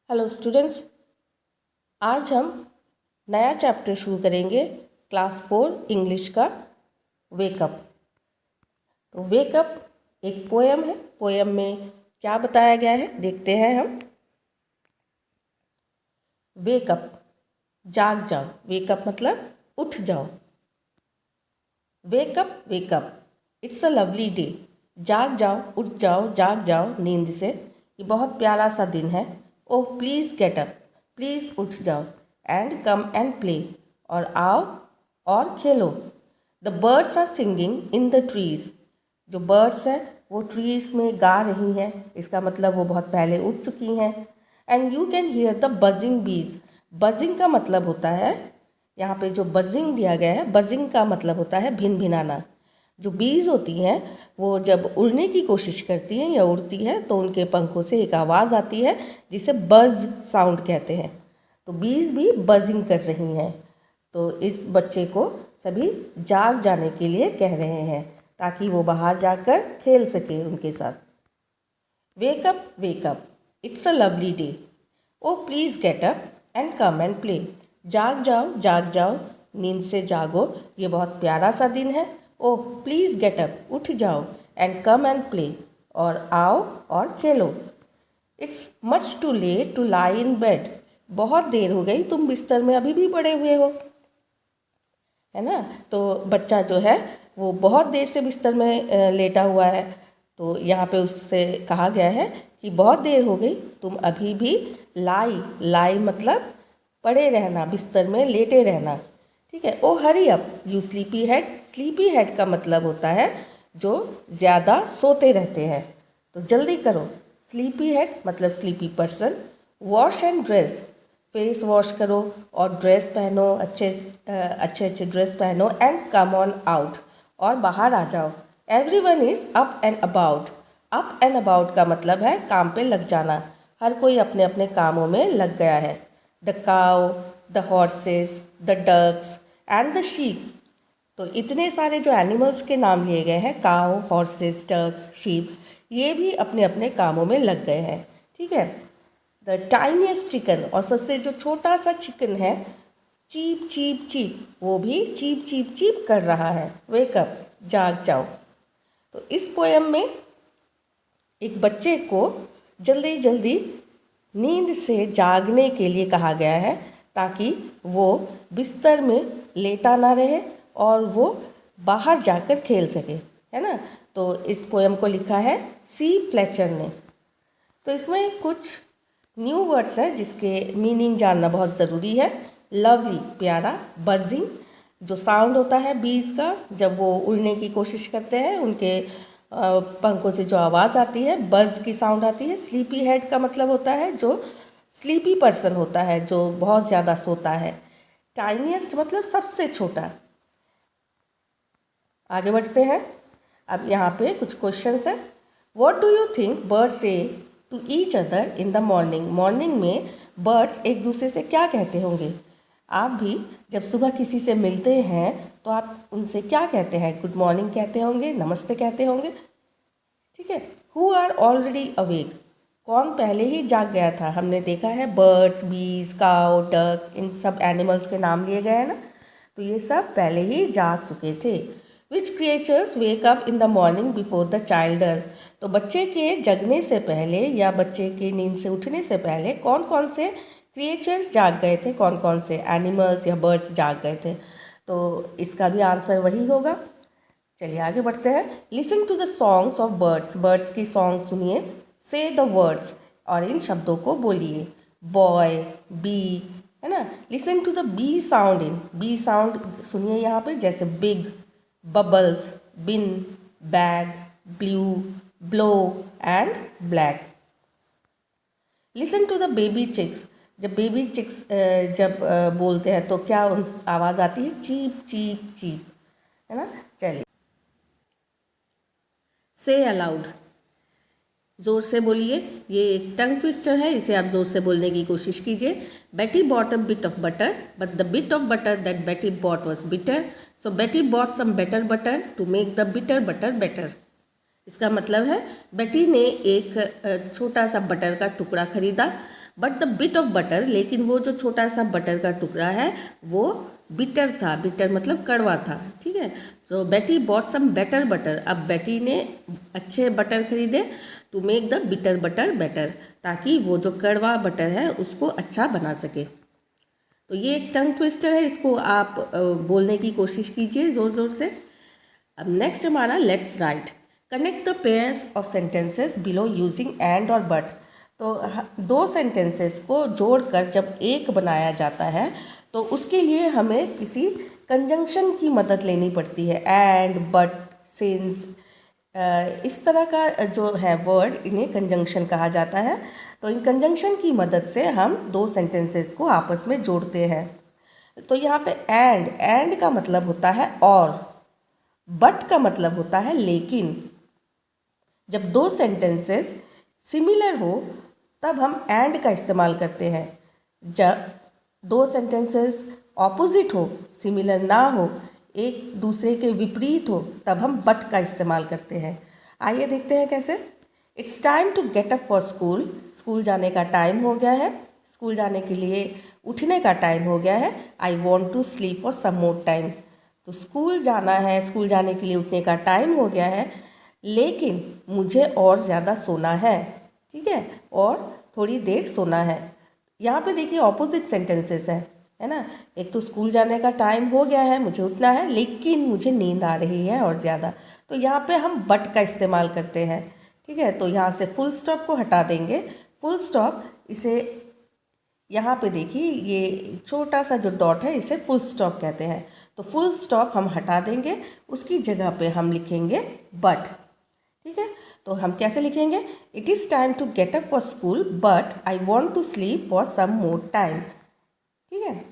Hello students, आज हम नया चैप्टर शुरू करेंगे क्लास 4 इंग्लिश का वेकअप। तो वेकअप एक पोयम है। पोयम में क्या बताया गया है देखते हैं हम। वेकअप, जाग जाओ। वेकअप मतलब उठ जाओ। Wake up wake up, it's a lovely day. जाग जाओ, उठ जाओ, जाग जाओ नींद से। ये बहुत प्यारा सा दिन है। ओह प्लीज़ गेट अप, प्लीज़ उठ जाओ। एंड कम एंड प्ले, और आओ और खेलो। The birds are singing in the trees. जो बर्ड्स हैं वो ट्रीज़ में गा रही हैं, इसका मतलब वो बहुत पहले उठ चुकी हैं। And you can hear the buzzing बीज। बजिंग का मतलब होता है, यहाँ पे जो बजिंग दिया गया है, बजिंग का मतलब होता है भिन भिनाना। जो बीज होती हैं वो जब उड़ने की कोशिश करती हैं या उड़ती हैं तो उनके पंखों से एक आवाज़ आती है जिसे बज साउंड कहते हैं। तो बीज भी बजिंग कर रही हैं। तो इस बच्चे को सभी जाग जाने के लिए कह रहे हैं ताकि वो बाहर जाकर खेल सके उनके साथ। Wake up wake up, it's a lovely day. O please get up and come and play. जाग जाओ, नींद से जागो, ये बहुत प्यारा सा दिन है। ओह प्लीज़ गेट अप, उठ जाओ, एंड कम एंड प्ले, और आओ और खेलो। It's much too late to lie in bed. बहुत देर हो गई, तुम बिस्तर में अभी भी पड़े हुए हो, है ना। तो बच्चा जो है वो बहुत देर से बिस्तर में लेटा हुआ है। तो यहाँ पे उससे कहा गया है कि बहुत देर हो गई, तुम अभी भी लाई। लाई मतलब पड़े रहना, बिस्तर में लेटे रहना, ठीक है। Oh hurry up you sleepy head. Sleepy head का मतलब होता है जो ज़्यादा सोते रहते हैं, तो जल्दी करो। स्लीपी हेड मतलब sleepy person. Wash and dress, face wash करो और ड्रेस पहनो, अच्छे ड्रेस पहनो। एंड कम ऑन आउट, और बाहर आ जाओ। Everyone is up and about. Up and about का मतलब है काम पे लग जाना। हर कोई अपने अपने कामों में लग गया है। The cow, the horses, the ducks and the sheep. तो इतने सारे जो एनिमल्स के नाम लिए गए हैं, काउ, हॉर्सेस, डक्स, शीप, ये भी अपने अपने कामों में लग गए हैं, ठीक है। द टाइनीस्ट चिकन, और सबसे जो छोटा सा चिकन है, चीप चीप चीप, वो भी चीप चीप चीप कर रहा है। वेकअप, जाग जाओ। तो इस पोयम में एक बच्चे को जल्दी जल्दी नींद से जागने के लिए कहा गया है ताकि वो बिस्तर में लेटा ना रहे और वो बाहर जाकर खेल सके, है ना। तो इस पोयम को लिखा है सी फ्लेचर ने। तो इसमें कुछ न्यू वर्ड्स हैं जिसके मीनिंग जानना बहुत ज़रूरी है। लवली प्यारा, बजिंग जो साउंड होता है बीज का जब वो उड़ने की कोशिश करते हैं, उनके पंखों से जो आवाज़ आती है, बज की साउंड आती है। स्लीपी हेड का मतलब होता है जो स्लीपी पर्सन होता है, जो बहुत ज़्यादा सोता है। टाइनीस्ट मतलब सबसे छोटा। आगे बढ़ते हैं। अब यहाँ पे कुछ क्वेश्चंस हैं। What do you think birds say to each other in the morning. Morning में बर्ड्स एक दूसरे से क्या कहते होंगे। आप भी जब सुबह किसी से मिलते हैं तो आप उनसे क्या कहते हैं। गुड मॉर्निंग कहते होंगे, नमस्ते कहते होंगे, ठीक है। हु आर ऑलरेडी अवेक, कौन पहले ही जाग गया था। हमने देखा है बर्ड्स, बीज, काउ, डक, इन सब एनिमल्स के नाम लिए गए हैं ना, तो ये सब पहले ही जाग चुके थे। Which creatures wake up in the morning before the child does. तो बच्चे के जगने से पहले या बच्चे की नींद से उठने से पहले कौन कौन से क्रिएचर्स जाग गए थे, कौन कौन से एनिमल्स या बर्ड्स जाग गए थे। तो इसका भी आंसर वही होगा। चलिए आगे बढ़ते हैं। Listen to the songs of birds. Birds की सॉन्ग सुनिए। से द वर्ड्स, और इन शब्दों को बोलिए। बॉय, बी, है ना। Listen to the B sound in. B sound सुनिए यहाँ पे, जैसे big, bubbles, bin, bag, blue, blow and black. Listen to the baby chicks. जब बेबी चिक्स बोलते हैं तो क्या उन आवाज़ आती है, चीप चीप चीप, है ना। चलिए, से अलाउड, ज़ोर से बोलिए। ये एक टंग ट्विस्टर है, इसे आप ज़ोर से बोलने की कोशिश कीजिए। Betty bought a bit of butter, but the bit of butter that Betty bought was bitter, so Betty bought some better butter to make the bitter butter better. इसका मतलब है बेटी ने एक छोटा सा बटर का टुकड़ा खरीदा, but the bit of butter, लेकिन वो जो छोटा सा बटर का टुकड़ा है वो बिटर था, बिटर मतलब कड़वा था, ठीक है। सो Betty bought some better butter, अब बेटी ने अच्छे बटर खरीदे to make the bitter butter better, ताकि वो जो कड़वा बटर है उसको अच्छा बना सके। तो ये एक टंग ट्विस्टर है, इसको आप बोलने की कोशिश कीजिए ज़ोर ज़ोर से। अब नेक्स्ट हमारा let's write, connect the pairs of sentences below using and और बट। तो दो सेंटेंसेस को जोड़कर जब एक बनाया जाता है तो उसके लिए हमें किसी कंजंक्शन की मदद लेनी पड़ती है, एंड, बट, सिंस, इस तरह का जो है वर्ड, इन्हें कंजंक्शन कहा जाता है। तो इन कंजंक्शन की मदद से हम दो सेंटेंसेस को आपस में जोड़ते हैं। तो यहाँ पे एंड का मतलब होता है और, बट का मतलब होता है लेकिन। जब दो सेंटेंसेस सिमिलर हो तब हम एंड का इस्तेमाल करते हैं। जब दो सेंटेंसेस ऑपोजिट हो, सिमिलर ना हो, एक दूसरे के विपरीत हो, तब हम बट का इस्तेमाल करते हैं। आइए देखते हैं कैसे। It's time to get up for school, school जाने का टाइम हो गया है, स्कूल जाने के लिए उठने का टाइम हो गया है। I want to sleep for some more time, तो स्कूल जाना है, स्कूल जाने के लिए उठने का टाइम हो गया है, लेकिन मुझे और ज़्यादा सोना है, ठीक है, और थोड़ी देर सोना है। यहाँ पे देखिए ऑपोजिट सेंटेंसेस है ना। एक तो स्कूल जाने का टाइम हो गया है, मुझे उठना है, लेकिन मुझे नींद आ रही है और ज़्यादा। तो यहाँ पे हम बट का इस्तेमाल करते हैं, ठीक है। तो यहाँ से फुल स्टॉप को हटा देंगे। फुल स्टॉप, इसे यहाँ पे देखिए ये छोटा सा जो डॉट है इसे फुल स्टॉप कहते हैं। तो फुल स्टॉप हम हटा देंगे, उसकी जगह पे हम लिखेंगे बट, ठीक है। तो हम कैसे लिखेंगे, it is time to get up for school but I want to sleep for some more time, ठीक है।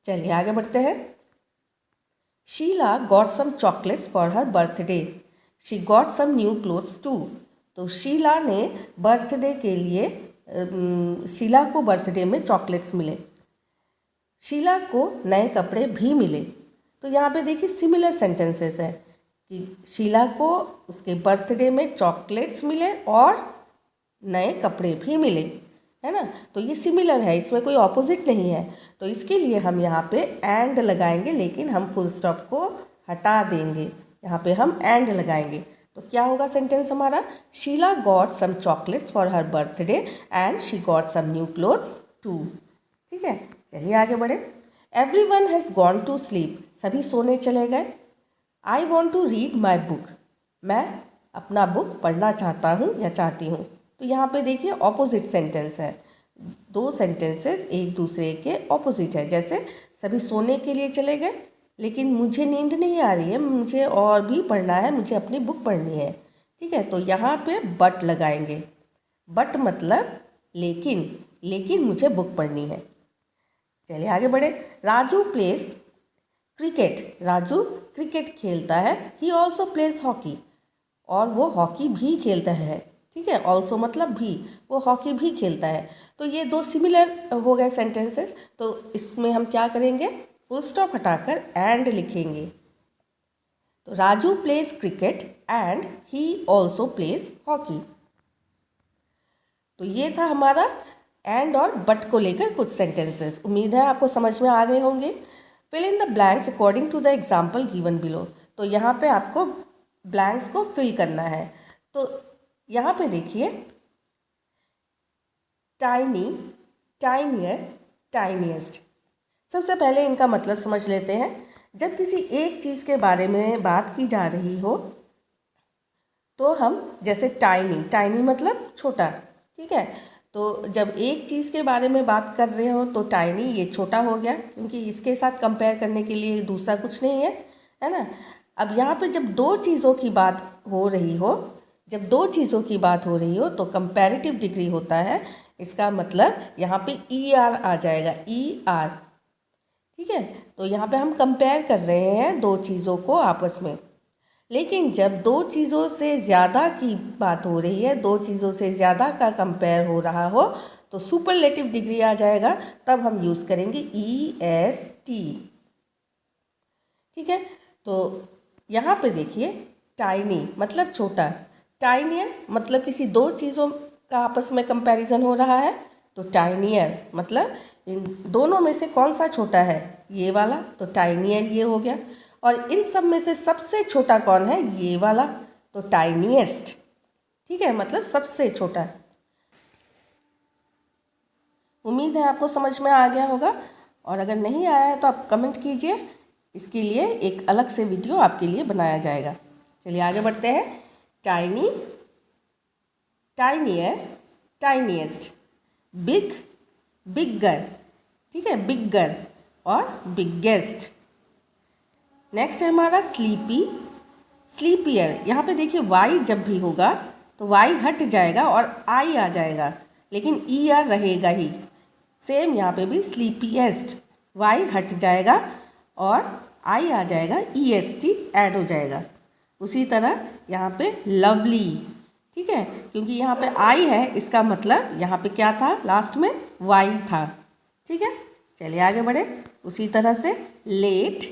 चलिए आगे बढ़ते हैं। Sheela got some chocolates for her birthday, she got some new clothes too. तो शीला ने बर्थडे के लिए शीला को बर्थडे में चॉकलेट्स मिले, शीला को नए कपड़े भी मिले। तो यहाँ पे देखिए सिमिलर सेंटेंसेस है कि शीला को उसके बर्थडे में चॉकलेट्स मिले और नए कपड़े भी मिले, है ना। तो ये सिमिलर है, इसमें कोई ऑपोजिट नहीं है। तो इसके लिए हम यहाँ पे एंड लगाएंगे, लेकिन हम फुल स्टॉप को हटा देंगे, यहाँ पे हम एंड लगाएंगे। तो क्या होगा सेंटेंस हमारा, Sheela got some chocolates for her birthday and she got some new clothes too, ठीक है। चलिए आगे बढ़े। Everyone has gone to sleep, सभी सोने चले गए। I want to read my book, मैं अपना बुक पढ़ना चाहता हूँ या चाहती हूँ। तो यहाँ पे देखिए ऑपोजिट सेंटेंस है, दो सेंटेंसेस एक दूसरे के ऑपोजिट है। जैसे सभी सोने के लिए चले गए, लेकिन मुझे नींद नहीं आ रही है, मुझे और भी पढ़ना है, मुझे अपनी बुक पढ़नी है, ठीक है। तो यहाँ पे बट लगाएंगे, बट मतलब लेकिन, लेकिन मुझे बुक पढ़नी है। चलिए आगे बढ़े। Raju place cricket, Raju cricket खेलता है। ही ऑल्सो प्लेस हॉकी, और वो हॉकी भी खेलता है, ठीक है। ऑल्सो मतलब भी, वो हॉकी भी खेलता है। तो ये दो सिमिलर हो गए सेंटेंसेस। तो इसमें हम क्या करेंगे, फुल स्टॉप हटाकर एंड लिखेंगे। तो Raju place cricket and he also place hockey. तो ये था हमारा एंड और बट को लेकर कुछ सेंटेंसेस। उम्मीद है आपको समझ में आ गए होंगे। Fill in the blanks according to the example given below. तो यहाँ पे आपको ब्लैंक्स को फिल करना है। तो यहाँ पे देखिए टाइनी, टाइनियर, टाइनिएस्ट। सबसे पहले इनका मतलब समझ लेते हैं। जब किसी एक चीज़ के बारे में बात की जा रही हो तो हम जैसे टाइनी, टाइनी मतलब छोटा, ठीक है। तो जब एक चीज़ के बारे में बात कर रहे हो तो टाइनी ये छोटा हो गया, क्योंकि इसके साथ कंपेयर करने के लिए दूसरा कुछ नहीं है ना। अब यहाँ पे जब दो चीज़ों की बात हो रही हो, जब दो चीज़ों की बात हो रही हो तो कंपैरेटिव डिग्री होता है। इसका मतलब यहाँ पे ई आर आ जाएगा, ई आर, ठीक है। तो यहाँ पे हम कंपेयर कर रहे हैं दो चीज़ों को आपस में। लेकिन जब दो चीज़ों से ज़्यादा की बात हो रही है, दो चीज़ों से ज़्यादा का कंपेयर हो रहा हो तो सुपरलेटिव डिग्री आ जाएगा, तब हम यूज़ करेंगे ई एस टी, ठीक है। तो यहाँ पे देखिए टाइनी मतलब छोटा, टाइनियर मतलब किसी दो चीज़ों का आपस में कंपैरिजन हो रहा है तो टाइनियर, मतलब इन दोनों में से कौन सा छोटा है, ये वाला, तो टाइनियर ये हो गया। और इन सब में से सबसे छोटा कौन है, ये वाला, तो टाइनीएस्ट। ठीक है, मतलब सबसे छोटा। उम्मीद है आपको समझ में आ गया होगा, और अगर नहीं आया है तो आप कमेंट कीजिए, इसके लिए एक अलग से वीडियो आपके लिए बनाया जाएगा। चलिए आगे बढ़ते हैं। टाइनी, टाइनियर, टाइनीएस्ट, बिग, बिगर, ठीक है, बिगर और बिगेस्ट। नेक्स्ट है हमारा स्लीपी, स्लीपियर। यहाँ पे देखिए वाई जब भी होगा तो वाई हट जाएगा और आई आ जाएगा, लेकिन ई आर रहेगा ही। सेम यहाँ पे भी स्लीपीएस्ट, वाई हट जाएगा और आई आ जाएगा, ई एस टी ऐड हो जाएगा। उसी तरह यहाँ पे लवली, ठीक है, क्योंकि यहाँ पे आई है, इसका मतलब यहाँ पे क्या था, लास्ट में वाई था। ठीक है, चलिए आगे बढ़े। उसी तरह से late,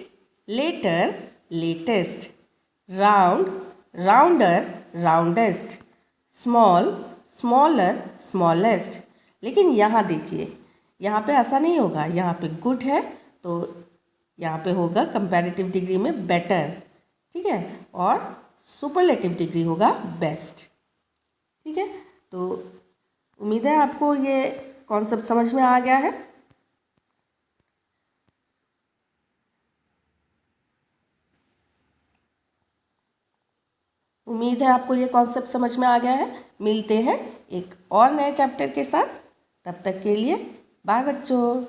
later, latest, round, rounder, roundest, small, smaller, smallest. लेकिन यहाँ देखिए, यहाँ पे ऐसा नहीं होगा, यहाँ पे गुड है तो यहाँ पे होगा कंपैरेटिव डिग्री में बेटर, ठीक है, और सुपरलेटिव डिग्री होगा बेस्ट। ठीक है, तो उम्मीद है आपको ये कॉन्सेप्ट समझ में आ गया है। उम्मीद है आपको ये कॉन्सेप्ट समझ में आ गया है। मिलते हैं एक और नए चैप्टर के साथ, तब तक के लिए बाय बच्चों।